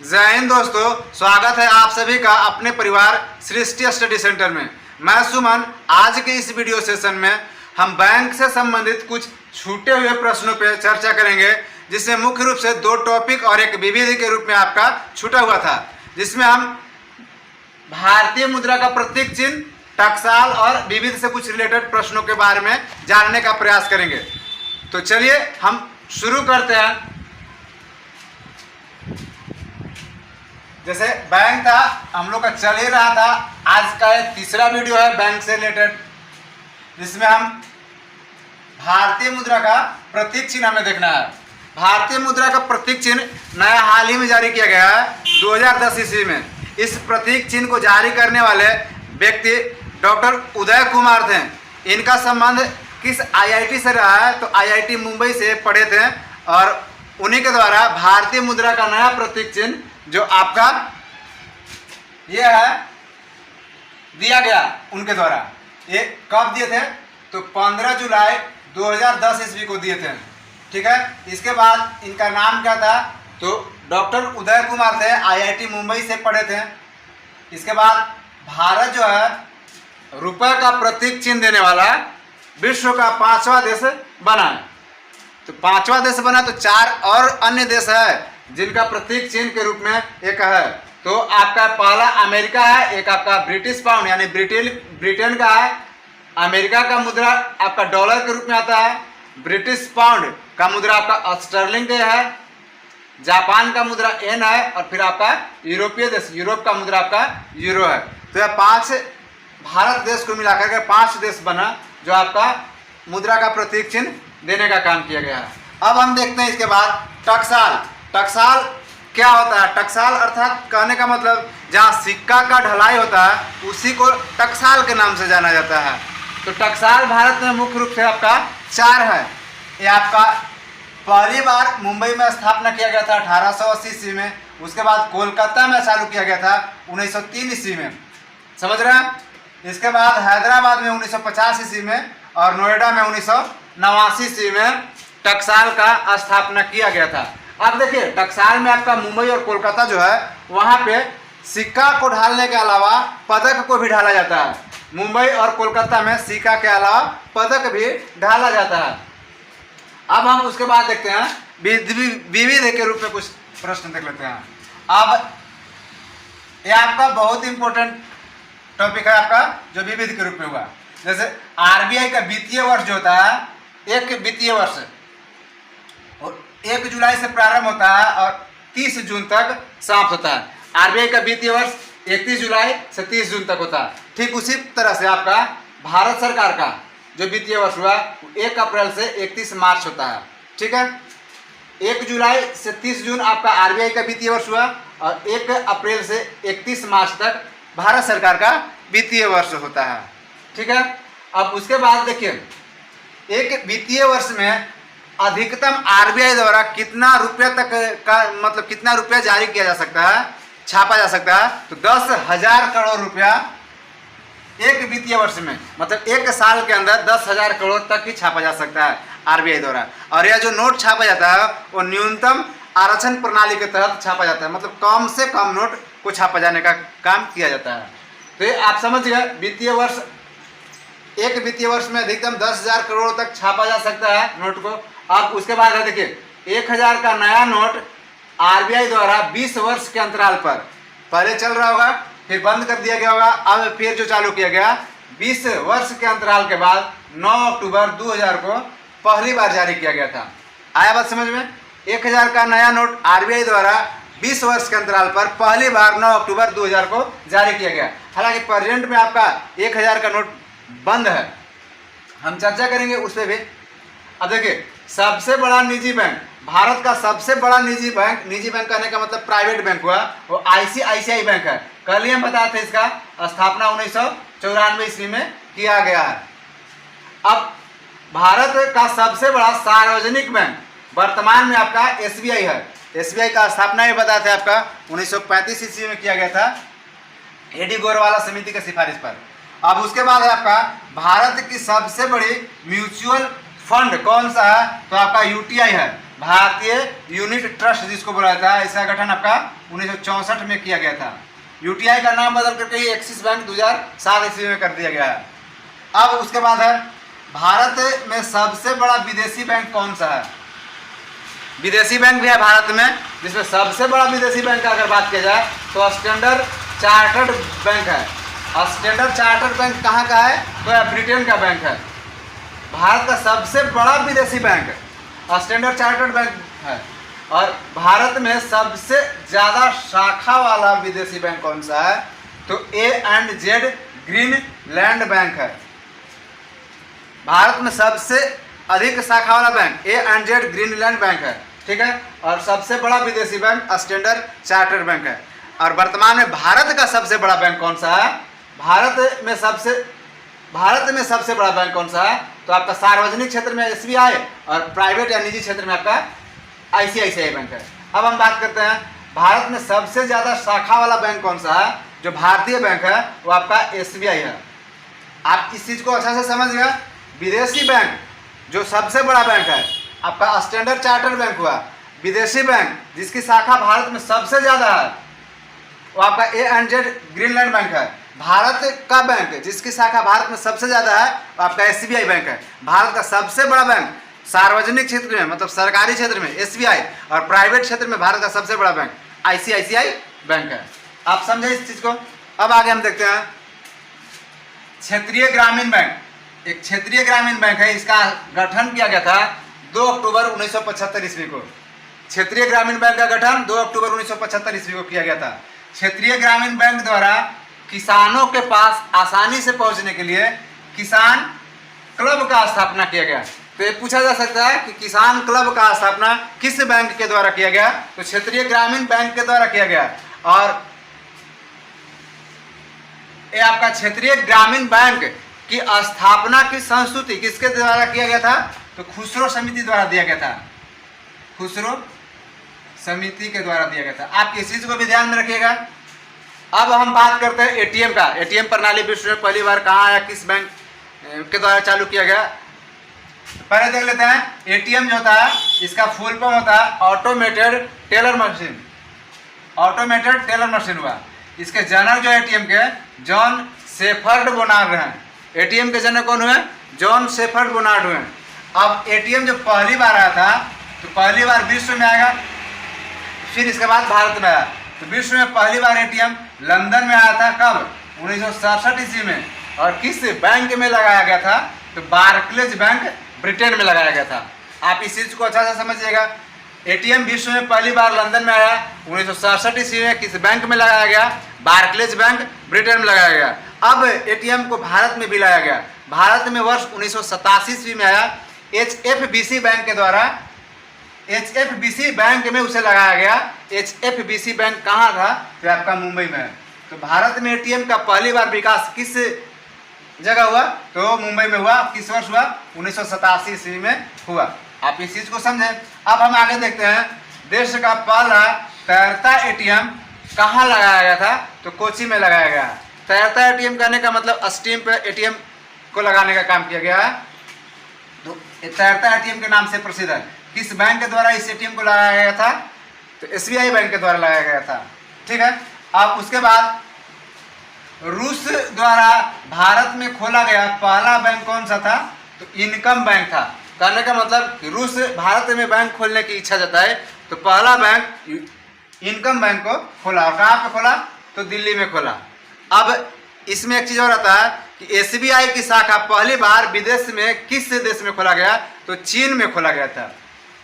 जय हिंद दोस्तों, स्वागत है आप सभी का अपने परिवार सृष्टि स्टडी सेंटर में। मैं सुमन। आज के इस वीडियो सेशन में हम बैंक से संबंधित कुछ छूटे हुए प्रश्नों पर चर्चा करेंगे, जिसमें मुख्य रूप से दो टॉपिक और एक विविधि के रूप में आपका छूटा हुआ था, जिसमें हम भारतीय मुद्रा का प्रतीक चिन्ह, टकसाल और विविधि से कुछ रिलेटेड प्रश्नों के बारे में जानने का प्रयास करेंगे। तो चलिए हम शुरू करते हैं। जैसे बैंक था, हम लोग का चल ही रहा था। आज का एक तीसरा वीडियो है बैंक से रिलेटेड, जिसमें हम भारतीय मुद्रा का प्रतीक चिन्ह हमें देखना है। भारतीय मुद्रा का प्रतीक चिन्ह नया हाल ही में जारी किया गया है 2010 ईस्वी में। इस प्रतीक चिन्ह को जारी करने वाले व्यक्ति डॉक्टर उदय कुमार थे। इनका संबंध किस आईआईटी से रहा है? तो आईआईटी मुंबई से पढ़े थे और उन्हीं के द्वारा भारतीय मुद्रा का नया प्रतीक चिन्ह जो आपका ये है दिया गया उनके द्वारा। ये कब दिए थे? तो 15 जुलाई 2010 ईस्वी को दिए थे। ठीक है। इसके बाद इनका नाम क्या था? तो डॉक्टर उदय कुमार थे, आईआईटी मुंबई से पढ़े थे। इसके बाद भारत जो है रुपए का प्रतीक चिन्ह देने वाला विश्व का 5वां देश बना है। तो 5वां देश बना, तो 4 और अन्य देश है जिनका प्रतीक चिन्ह के रूप में एक है। तो आपका पहला अमेरिका है, एक आपका ब्रिटिश पाउंड यानी ब्रिटेन का है। अमेरिका का मुद्रा आपका डॉलर के रूप में आता है। ब्रिटिश पाउंड का मुद्रा आपका स्टर्लिंग के है। जापान का मुद्रा येन है और फिर आपका यूरोपीय देश, यूरोप का मुद्रा आपका यूरो है। तो यह 5 भारत देश को मिलाकर के 5 देश बना जो आपका मुद्रा का प्रतीक चिन्ह देने का काम किया गया है। अब हम देखते हैं इसके बाद टकसाल। टकसाल क्या होता है? टकसाल अर्थात कहने का मतलब जहाँ सिक्का का ढलाई होता है उसी को टकसाल के नाम से जाना जाता है। तो टकसाल भारत में मुख्य रूप से आपका 4 है। ये आपका पहली बार मुंबई में स्थापना किया गया था 1880 ईस्वी में। उसके बाद कोलकाता में चालू किया गया था 1903 ईस्वी में। समझ रहे हैं? इसके बाद हैदराबाद में 1950 ईस्वी में और नोएडा में 1989 ईस्वी में टकसाल का स्थापना किया गया था। अब देखिए टकसाल में आपका मुंबई और कोलकाता जो है वहाँ पे सिक्का को ढालने के अलावा पदक को भी ढाला जाता है। मुंबई और कोलकाता में सिक्का के अलावा पदक भी ढाला जाता है। अब हम उसके बाद देखते हैं विविधि के रूप में कुछ प्रश्न देख लेते हैं। अब ये आपका बहुत इंपॉर्टेंट टॉपिक है आपका जो विविधि के रूप में हुआ। जैसे आरबीआई का वित्तीय वर्ष जो होता है, एक वित्तीय वर्ष 1 जुलाई से प्रारंभ होता है और 30 जून तक समाप्त होता है। आरबीआई का वित्तीय वर्ष 31 जुलाई से 30 जून तक होता है। ठीक उसी तरह से आपका भारत सरकार का जो वित्तीय वर्ष हुआ 1 अप्रैल से 31 मार्च होता है। ठीक है। 1 जुलाई से 30 जून आपका आरबीआई का वित्तीय वर्ष हुआ और 1 अप्रैल से 31 मार्च तक भारत सरकार का वित्तीय वर्ष होता है। ठीक है। अब उसके बाद देखिए एक वित्तीय वर्ष में अधिकतम आरबीआई द्वारा कितना रुपया तक का मतलब कितना रुपया जारी किया जा सकता है, छापा जा सकता है? तो 10,000 करोड़ रुपया एक वित्तीय वर्ष में, मतलब 1 साल के अंदर 10,000 करोड़ तक ही छापा जा सकता है आरबीआई द्वारा। और यह जो नोट छापा जाता है वो न्यूनतम आरक्षण प्रणाली के तहत छापा जाता है, मतलब कम से कम नोट को छापा जाने का काम किया जाता है। तो ये आप समझ गए, वित्तीय वर्ष एक वित्तीय वर्ष में अधिकतम 10,000 करोड़ तक छापा जा सकता है नोट को। अब उसके बाद है देखिए 1,000 का नया नोट आरबीआई द्वारा 20 वर्ष के अंतराल पर पहले चल रहा होगा, फिर बंद कर दिया गया होगा, अब फिर जो चालू किया गया 20 वर्ष के अंतराल के बाद 9 अक्टूबर 2000 को पहली बार जारी किया गया था। आया बात समझ में? 1,000 का नया नोट आरबीआई द्वारा 20 वर्ष के अंतराल पर पहली बार 9 अक्टूबर 2000 को जारी किया गया। हालांकि प्रेजेंट में आपका 1,000 का नोट बंद है, हम चर्चा करेंगे उस पर भी। अब देखिए सबसे बड़ा निजी बैंक, भारत का सबसे बड़ा निजी बैंक कहने का मतलब प्राइवेट बैंक हुआ, वो आईसीआईसीआई बैंक है। कल ही हम बताए थे इसका स्थापना 1994 ईस्वी में किया गया है। अब भारत का सबसे बड़ा सार्वजनिक बैंक वर्तमान में आपका एसबीआई है। एसबीआई का स्थापना भी बताया था आपका 1935 ईस्वी में किया गया था एडी गोरवाला समिति की सिफारिश पर। अब उसके बाद है आपका भारत की सबसे बड़ी म्यूचुअल फंड कौन सा है? तो आपका यूटीआई है, भारतीय यूनिट ट्रस्ट जिसको बोला जाता है, इसका गठन आपका 1964 में किया गया था। यूटीआई का नाम बदल करके एक्सिस बैंक 2007 ईस्वी में कर दिया गया है। अब उसके बाद है, भारत में सबसे बड़ा विदेशी बैंक कौन सा है? विदेशी बैंक भी है भारत में, जिसमें सबसे बड़ा विदेशी बैंक का अगर बात किया जाए तो स्टैंडर्ड चार्टर्ड बैंक है। स्टैंडर्ड चार्टर्ड बैंक कहाँ का है? तो ब्रिटेन का बैंक है। भारत का सबसे बड़ा विदेशी बैंक स्टैंडर्ड चार्टर्ड बैंक है। और भारत में सबसे ज़्यादा शाखा वाला विदेशी बैंक कौन सा है? तो A&Z ग्रीनलैंड बैंक है। भारत में सबसे अधिक शाखा वाला बैंक A&Z ग्रीनलैंड बैंक है, ठीक है। और सबसे बड़ा विदेशी बैंक स्टैंडर्ड चार्टर्ड बैंक है। और वर्तमान में भारत का सबसे बड़ा बैंक कौन सा है? भारत में सबसे बड़ा बैंक कौन सा है? तो आपका सार्वजनिक क्षेत्र में SBI और प्राइवेट या निजी क्षेत्र में आपका ICICI बैंक है। अब हम बात करते हैं भारत में सबसे ज़्यादा शाखा वाला बैंक कौन सा है? जो भारतीय बैंक है वो आपका SBI है। आप इस चीज़ को अच्छा से समझ गए। विदेशी बैंक जो सबसे बड़ा बैंक है आपका स्टैंडर्ड चार्टर्ड बैंक हुआ। विदेशी बैंक जिसकी शाखा भारत में सबसे ज़्यादा है वो आपका A&Z ग्रीनलैंड बैंक है। भारत का बैंक जिसकी शाखा भारत में सबसे ज़्यादा है वो आपका SBI बैंक है। भारत का सबसे बड़ा बैंक सार्वजनिक क्षेत्र में मतलब सरकारी क्षेत्र में SBI और प्राइवेट क्षेत्र में भारत का सबसे बड़ा बैंक ICICI बैंक है। आप समझे इस चीज़ को। अब आगे हम देखते हैं क्षेत्रीय ग्रामीण बैंक। एक क्षेत्रीय ग्रामीण बैंक है, इसका गठन किया गया था 2 अक्टूबर 1975 ईस्वी को। क्षेत्रीय ग्रामीण बैंक का गठन 2 अक्टूबर 1975 ईस्वी को किया गया था। क्षेत्रीय ग्रामीण बैंक द्वारा किसानों के पास आसानी से पहुंचने के लिए किसान क्लब का स्थापना किया गया। तो ये पूछा जा सकता है कि किसान क्लब का स्थापना किस बैंक के द्वारा किया गया? तो क्षेत्रीय ग्रामीण बैंक के द्वारा किया गया। और ये आपका क्षेत्रीय ग्रामीण बैंक की स्थापना की संस्तुति किसके द्वारा किया गया था? तो खुसरो समिति द्वारा दिया गया था। खुसरो समिति के द्वारा दिया गया था। आप इस चीज को भी ध्यान में रखिएगा। अब हम बात करते हैं ATM का। ATM प्रणाली विश्व में पहली बार कहाँ आया, किस बैंक के द्वारा चालू किया गया? पहले देख लेते हैं। ATM जो होता है इसका फुल फॉर्म होता है automated teller machine. Automated teller machine हुआ। इसके जनक जो ATM के जॉन शेफर्ड बोनार्ड हैं। ATM के जनक कौन हुए? जॉन शेफर्ड बोनार्ड हुए। अब ATM जो पहली बार आया था तो पहली बार विश्व में आएगा, फिर इसके बाद भारत में आया। तो विश्व में पहली बार ATM लंदन में आया था। कब? 1967 ईस्वी में। और किस बैंक में लगाया गया था? तो बार्कलेज बैंक ब्रिटेन में लगाया गया था। आप इस चीज़ को अच्छा से समझिएगा। ATM विश्व में पहली बार लंदन में आया 1967 ईस्वी में। किस बैंक में लगाया गया? बार्कलेज बैंक ब्रिटेन में लगाया गया। अब ATM को भारत में भी लाया गया। भारत में वर्ष 1987 ईस्वी में आया HFBC बैंक के द्वारा। HFBC बैंक में उसे लगाया गया। HFBC बैंक कहाँ था? तो आपका मुंबई में है। तो भारत में ATM का पहली बार विकास किस जगह हुआ? तो मुंबई में हुआ। किस वर्ष हुआ? 1987 ईस्वी में हुआ। आप इस चीज को समझें। अब हम आगे देखते हैं देश का पहला तैरता ATM कहाँ लगाया गया था? तो कोची में लगाया गया। तैरता ATM कहने का मतलब स्टीम पे ATM को लगाने का काम किया गया है। तो तैरता ATM के नाम से प्रसिद्ध है। किस बैंक के द्वारा इस ATM को लगाया गया था? तो SBI बैंक के द्वारा लगाया गया था, ठीक है। अब उसके बाद रूस द्वारा भारत में खोला गया पहला बैंक कौन सा था? तो इनकम बैंक था। कहने का मतलब कि रूस भारत में बैंक खोलने की इच्छा जताए तो पहला बैंक इनकम बैंक को खोला। और कहाँ पे खोला? तो दिल्ली में खोला। अब इसमें एक चीज़ और आता है कि SBI की शाखा पहली बार विदेश में किस देश में खोला गया? तो चीन में खोला गया था।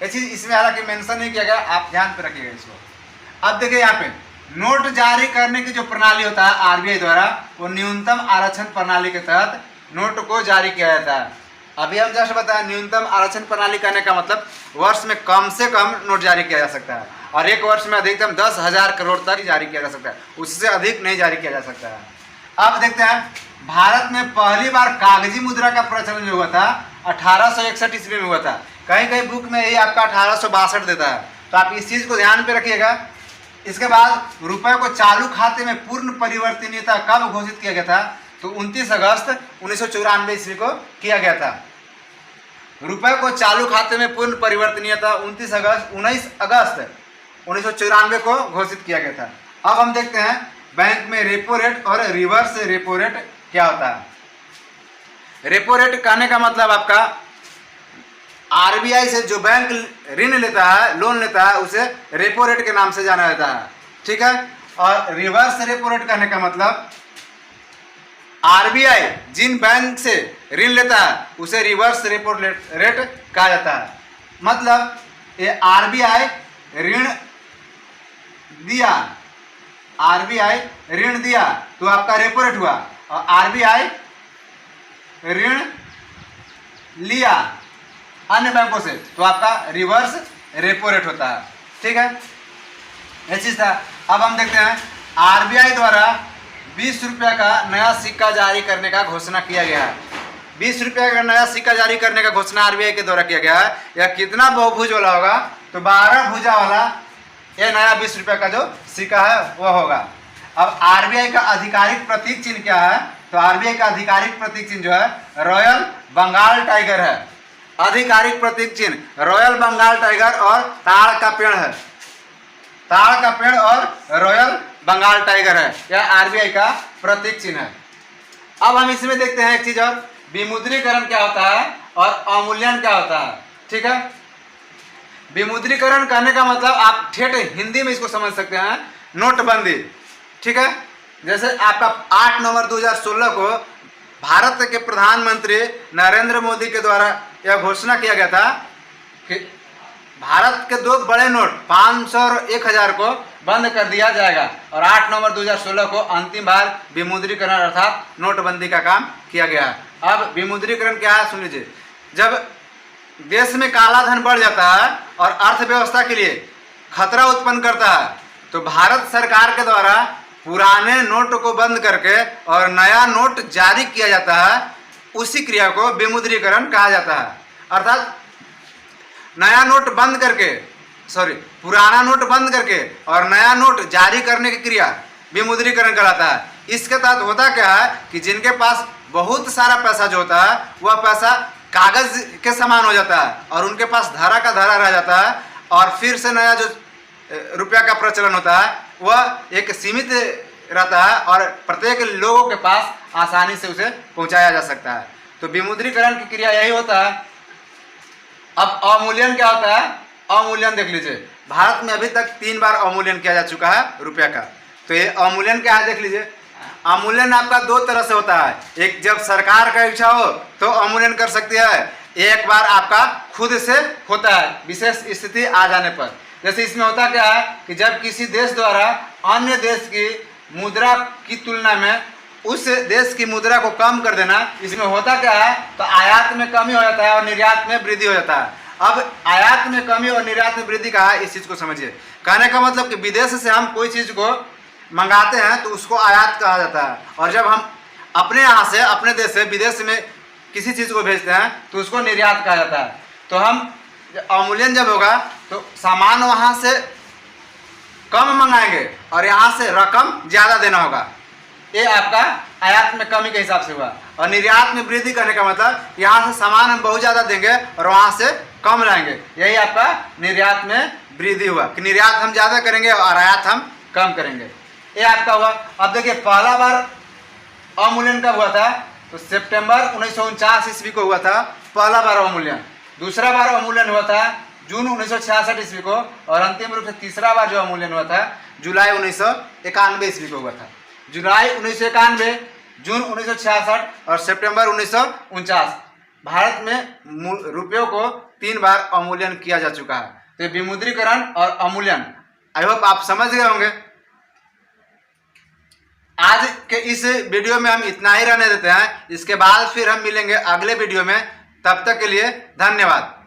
ये चीज़ इसमें हालांकि मेंशन नहीं किया गया, आप ध्यान पे रखिएगा इसको। अब देखिए यहाँ पे नोट जारी करने की जो प्रणाली होता है RBI द्वारा, वो न्यूनतम आरक्षण प्रणाली के तहत नोट को जारी किया जाता है। अभी हम जस्ट बताया न्यूनतम आरक्षण प्रणाली कहने का मतलब वर्ष में कम से कम नोट जारी किया जा सकता है और एक वर्ष में अधिकतम 10,000 करोड़ तक जारी किया जा सकता है, उससे अधिक नहीं जारी किया जा सकता है। अब देखते हैं भारत में पहली बार कागजी मुद्रा का प्रचलन जो हुआ था 1861 ईस्वी में हुआ था। कहीं कहीं बुक में ये आपका 1862 देता है, तो आप इस चीज़ को ध्यान पे रखिएगा। इसके बाद रुपए को चालू खाते में पूर्ण परिवर्तनीयता कब घोषित किया गया था? तो 29 अगस्त 1994 ईस्वी को किया गया था। रुपए को चालू खाते में पूर्ण परिवर्तनीयता 19 अगस्त 1994 को घोषित किया गया था। अब हम देखते हैं बैंक में रेपो रेट और रिवर्स रेपो रेट क्या होता है। रेपो रेट कहने का मतलब आपका आरबीआई से जो बैंक ऋण लेता है, लोन लेता है, उसे रेपो रेट के नाम से जाना जाता है, ठीक है। और रिवर्स रेपो रेट कहने का मतलब आरबीआई जिन बैंक से ऋण लेता है उसे रिवर्स रेपो रेट कहा जाता है। मतलब ये आरबीआई ऋण दिया, आरबीआई ऋण दिया तो आपका रेपो रेट हुआ, और आरबीआई ऋण लिया अन्य बैंकों से तो आपका रिवर्स रेपो रेट होता है, ठीक है। ये चीज था। अब हम देखते हैं आरबीआई द्वारा 20 रुपये का नया सिक्का जारी करने का घोषणा किया गया है। 20 रुपये का नया सिक्का जारी करने का घोषणा आरबीआई के द्वारा किया गया है। यह कितना बहुभुज वाला होगा? तो 12 भुजा वाला यह नया 20 रुपये का जो सिक्का है वो होगा। अब आरबीआई का आधिकारिक प्रतीक चिन्ह क्या है? तो आरबीआई का आधिकारिक प्रतीक चिन्ह जो है रॉयल बंगाल टाइगर है। आधिकारिक प्रतीक चिन्ह रॉयल बंगाल टाइगर और ताड़ का पेड़ है। ताड़ का पेड़ और रॉयल बंगाल टाइगर है, यह आरबीआई का प्रतीक चिन्ह है। अब हम इसमें देखते हैं एक चीज और, विमुद्रीकरण क्या होता है और अवमूल्यन क्या होता है, ठीक है। विमुद्रीकरण कहने का मतलब आप ठेठ हिंदी में इसको समझ सकते हैं, नोटबंदी, ठीक है। जैसे आपका 8 नवंबर 2016 को भारत के प्रधानमंत्री नरेंद्र मोदी के द्वारा यह घोषणा किया गया था कि भारत के 2 बड़े नोट 500 और 1000 को बंद कर दिया जाएगा, और 8 नवंबर 2016 को अंतिम बार विमुद्रीकरण अर्थात नोटबंदी का काम किया गया है। अब विमुद्रीकरण क्या है सुन लीजिए। जब देश में काला धन बढ़ जाता है और अर्थव्यवस्था के लिए खतरा उत्पन्न करता है तो भारत सरकार के द्वारा पुराने नोट को बंद करके और नया नोट जारी किया जाता है। उसी क्रिया को विमुद्रीकरण कहा जाता है। अर्थात नया नोट बंद करके, पुराना नोट बंद करके और नया नोट जारी करने की क्रिया विमुद्रीकरण कहलाता है। इसके तहत होता क्या है कि जिनके पास बहुत सारा पैसा जो होता है वह पैसा कागज के समान हो जाता है और उनके पास धरा का धरा रह जाता है, और फिर से नया जो रुपया का प्रचलन होता है वह एक सीमित रहता है और प्रत्येक लोगों के पास आसानी से उसे पहुंचाया जा सकता है। तो विमुद्रीकरण की क्रिया यही होता है। अब अवमूल्यन क्या होता है? अवमूल्यन देख लीजिए, भारत में अभी तक 3 बार अवमूल्यन किया जा चुका है रुपया का। तो ये अवमूल्यन क्या है देख लीजिए। अवमूल्यन आपका 2 तरह से होता है। एक जब सरकार का इच्छा हो तो अवमूल्यन कर सकती है, एक बार आपका खुद से होता है विशेष स्थिति आ जाने पर। जैसे इसमें होता क्या है कि जब किसी देश द्वारा अन्य देश की मुद्रा की तुलना में उस देश की मुद्रा को कम कर देना, इसमें होता क्या है तो आयात में कमी हो जाता है और निर्यात में वृद्धि हो जाता है। अब आयात में कमी और निर्यात में वृद्धि का है, इस चीज को समझिए। कहने का मतलब कि विदेश से हम कोई चीज को मंगाते हैं तो उसको आयात कहा जाता है, और जब हम अपने यहाँ से अपने देश से विदेश में किसी चीज को भेजते हैं तो उसको निर्यात कहा जाता है। तो हम अवमूल्यन जब होगा तो सामान वहाँ से कम मंगाएंगे और यहाँ से रकम ज्यादा देना होगा। ये आपका आयात में कमी के हिसाब से हुआ। और निर्यात में वृद्धि करने का मतलब यहाँ से सामान हम बहुत ज़्यादा देंगे और वहाँ से कम लाएंगे, यही आपका निर्यात में वृद्धि हुआ कि निर्यात हम ज़्यादा करेंगे और आयात हम कम करेंगे। ये आपका हुआ। अब देखिए पहला बार अवमूल्यन कब हुआ था? तो सितंबर 1949 ईस्वी को हुआ था पहला बार अवमूल्यन। दूसरा बार अवमूल्यन हुआ था जून 1966 ईस्वी को, और अंतिम रूप से तीसरा बार जो अवमूल्यन हुआ था जुलाई 1991 ईस्वी को हुआ था। जुलाई 1991, जून 1966 और सितंबर 1949 भारत में रुपयों को 3 बार अवमूल्यन किया जा चुका है। तो विमुद्रीकरण और अवमूल्यन आई होप आप समझ गए होंगे। आज के इस वीडियो में हम इतना ही रहने देते हैं, इसके बाद फिर हम मिलेंगे अगले वीडियो में। तब तक के लिए धन्यवाद।